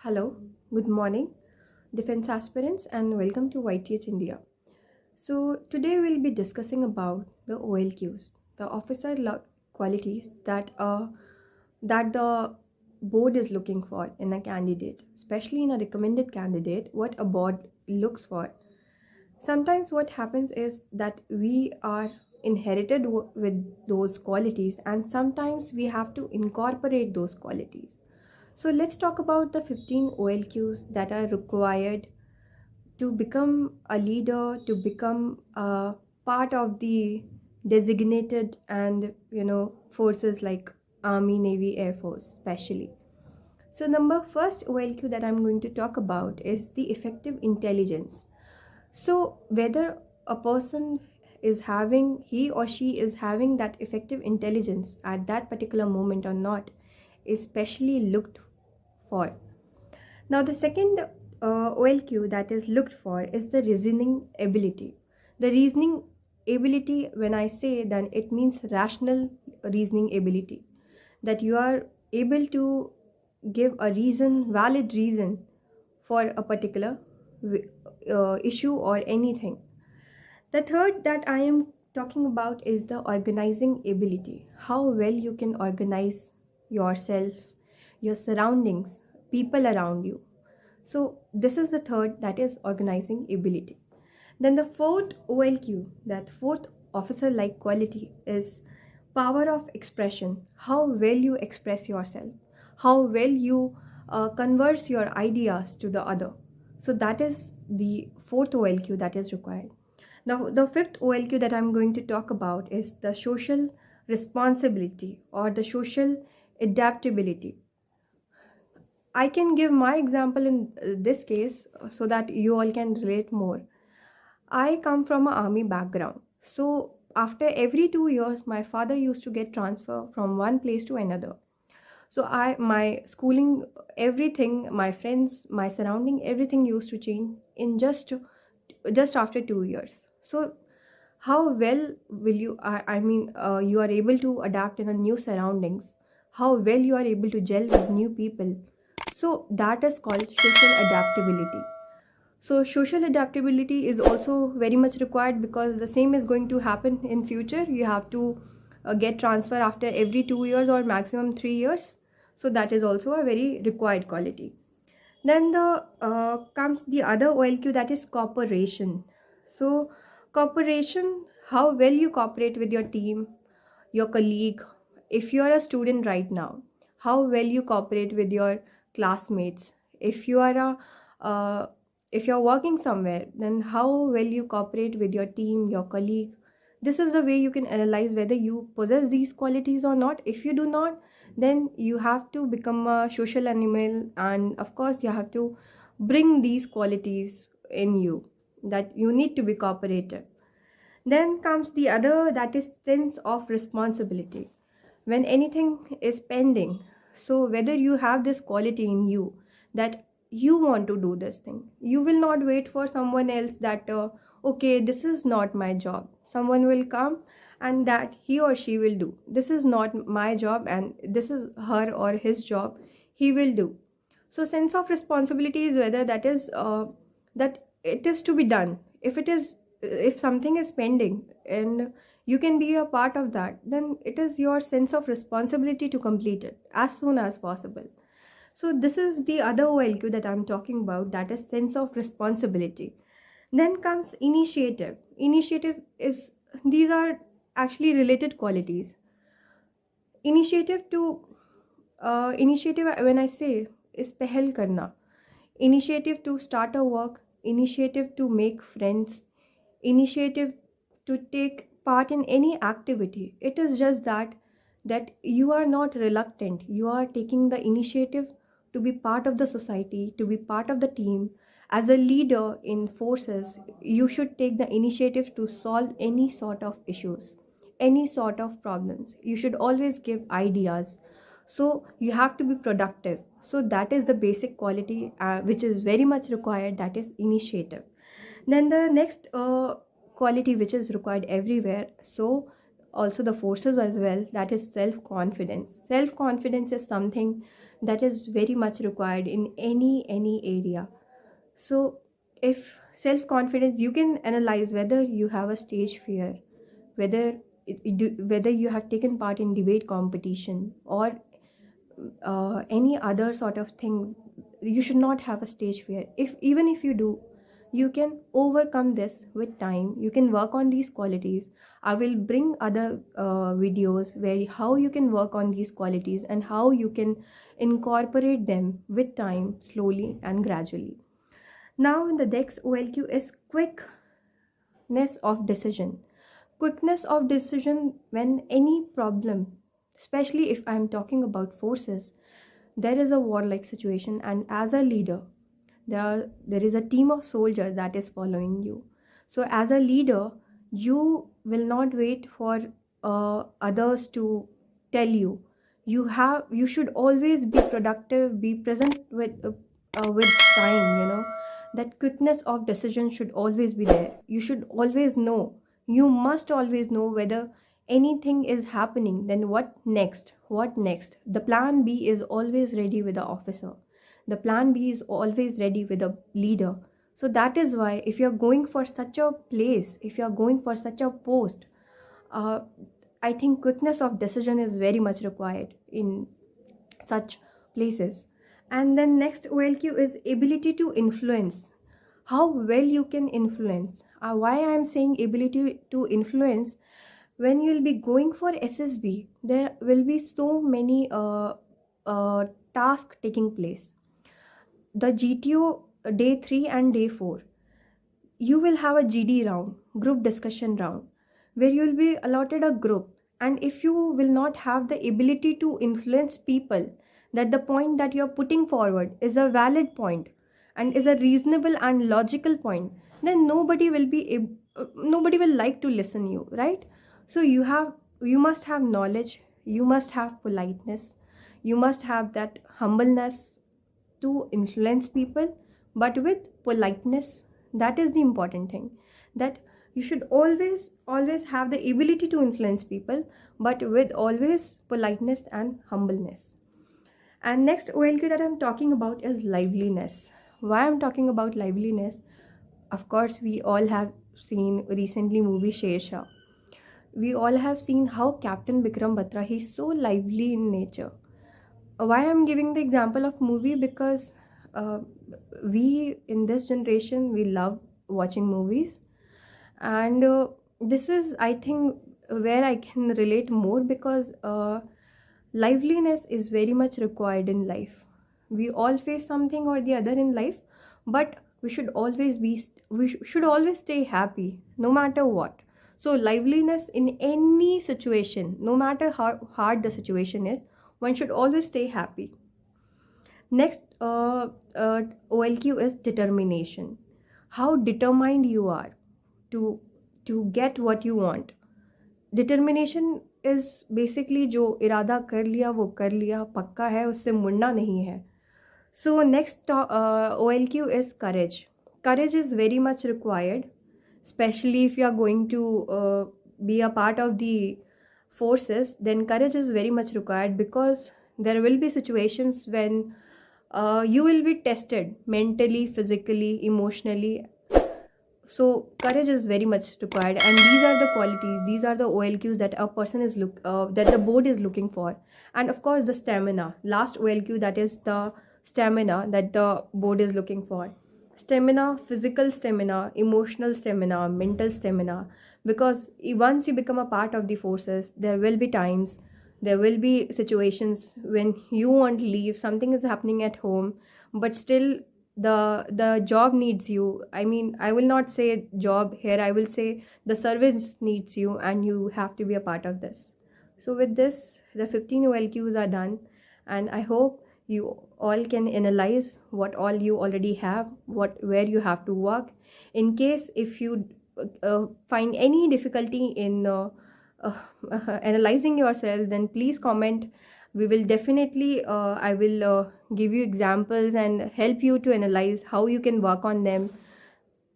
Hello, good morning, defense aspirants, and welcome to YTH India. So, today we'll be discussing about the OLQs, the qualities that the board is looking for in a candidate, especially in a recommended candidate, what a board looks for. Sometimes what happens is that we are inherited with those qualities, and sometimes we have to incorporate those qualities. So let's talk about the 15 OLQs that are required to become a leader, to become a part of the designated and forces like Army, Navy, Air Force, especially. So first OLQ that I'm going to talk about is the effective intelligence. So whether a person is having, he or she is having that effective intelligence at that particular moment or not, is specially looked for. Now the second OLQ that is looked for is the reasoning ability. The reasoning ability, when I say, then it means rational reasoning ability, that you are able to give a valid reason for a particular issue or anything. The third that I am talking about is the organizing ability, how well you can organize yourself, your surroundings, people around you. So this is the third, that is organizing ability. Then the fourth OLQ, that fourth officer-like quality, is power of expression, how well you express yourself, how well you converse your ideas to the other. So that is the fourth OLQ that is required. Now the fifth OLQ that I'm going to talk about is the social responsibility or the social adaptability. I can give my example in this case so that you all can relate more. I come from an army background. So after every 2 years, my father used to get transfer from one place to another. So my schooling, everything, my friends, my surrounding, everything used to change in just after 2 years. So how well will you, you are able to adapt in a new surroundings, how well you are able to gel with new people. So that is called social adaptability. So social adaptability is also very much required because the same is going to happen in future. You have to get transfer after every 2 years or maximum 3 years. So that is also a very required quality. Then comes the other OLQ, that is cooperation. So cooperation, how well you cooperate with your team, your colleague. If you are a student right now, how well you cooperate with your classmates. If you are if you're working somewhere, then how well you cooperate with your team, your colleague. This is the way you can analyze whether you possess these qualities or not. If you do not, then you have to become a social animal, and of course you have to bring these qualities in you, that you need to be cooperative. Then comes the other, that is sense of responsibility. When anything is pending, so whether you have this quality in you that you want to do this thing, you will not wait for someone else that okay, this is not my job. Someone will come and that he or she will do. This is not my job and this is her or his job, he will do. So sense of responsibility is whether that is that it is to be done. If something is pending and you can be a part of that, then it is your sense of responsibility to complete it as soon as possible. So this is the other OLQ that I'm talking about, that is sense of responsibility. Then comes initiative. These are actually related qualities. Initiative, when I say, is pehel karna. Initiative to start a work, initiative to make friends, initiative to take part in any activity. It is just that you are not reluctant. You are taking the initiative to be part of the society, to be part of the team. As a leader in forces, you should take the initiative to solve any sort of issues, any sort of problems. You should always give ideas. So you have to be productive. So that is the basic quality which is very much required, that is initiative. Then the next quality which is required everywhere, so also the forces as well, that is self-confidence. Self-confidence is something that is very much required in any area. So if self-confidence, you can analyze whether you have a stage fear, whether whether you have taken part in debate competition or any other sort of thing. You should not have a stage fear. Even if you do, you can overcome this with time. You can work on these qualities. I will bring other videos where how you can work on these qualities and how you can incorporate them with time, slowly and gradually. Now the next OLQ is quickness of decision. Quickness of decision when any problem, especially if I'm talking about forces, there is a warlike situation, and as a leader, there is a team of soldiers that is following you. So as a leader, you will not wait for others to tell you. You should always be productive, be present with time. That quickness of decision should always be there. You should always know, you must always know whether anything is happening, then what next. The plan B is always ready with the officer. The plan B is always ready with a leader. So that is why if you're going for such a place, if you're going for such a post, I think quickness of decision is very much required in such places. And then next OLQ is ability to influence. How well you can influence. Why I am saying ability to influence, when you will be going for SSB, there will be so many tasks taking place. The GTO day 3 and day 4, you will have a GD round, group discussion round, where you will be allotted a group. And if you will not have the ability to influence people, that the point that you are putting forward is a valid point and is a reasonable and logical point, then nobody will like to listen you, right? So you must have knowledge, you must have politeness, you must have that humbleness to influence people, but with politeness. That is the important thing, that you should always have the ability to influence people, but with always politeness and humbleness. And next OLQ that I'm talking about is liveliness. Why I'm talking about liveliness? Of course, we all have seen recently movie Sher Shah. We all have seen how Captain Vikram Batra, he's so lively in nature. Why I'm giving the example of movie? Because we in this generation, we love watching movies, and this is, I think, where I can relate more, because liveliness is very much required in life. We all face something or the other in life, but we should always stay happy no matter what. So liveliness in any situation, no matter how hard the situation is, one should always stay happy. Next OLQ is determination. How determined you are to get what you want. Determination is basically जो इरादा कर लिया वो कर लिया, पक्का है, उससे मुड़ना नहीं है. So next OLQ is courage. Courage is very much required, especially if you are going to be a part of the forces. Then courage is very much required, because there will be situations when you will be tested mentally, physically, emotionally. So courage is very much required, and these are the qualities, these are the OLQs that a person is that the board is looking for. And of course the stamina, last OLQ, that is the stamina that the board is looking for. Stamina, physical stamina, emotional stamina, mental stamina, because once you become a part of the forces, there will be times, there will be situations when you want to leave, something is happening at home, but still the job needs you. I mean, I will not say job here, I will say the service needs you, and you have to be a part of this. So with this, the 15 OLQs are done, and I hope you all can analyze what all you already have, where you have to work. In case if you find any difficulty in analyzing yourself, then please comment. We will definitely I will give you examples and help you to analyze how you can work on them.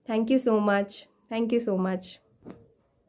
Thank you so much.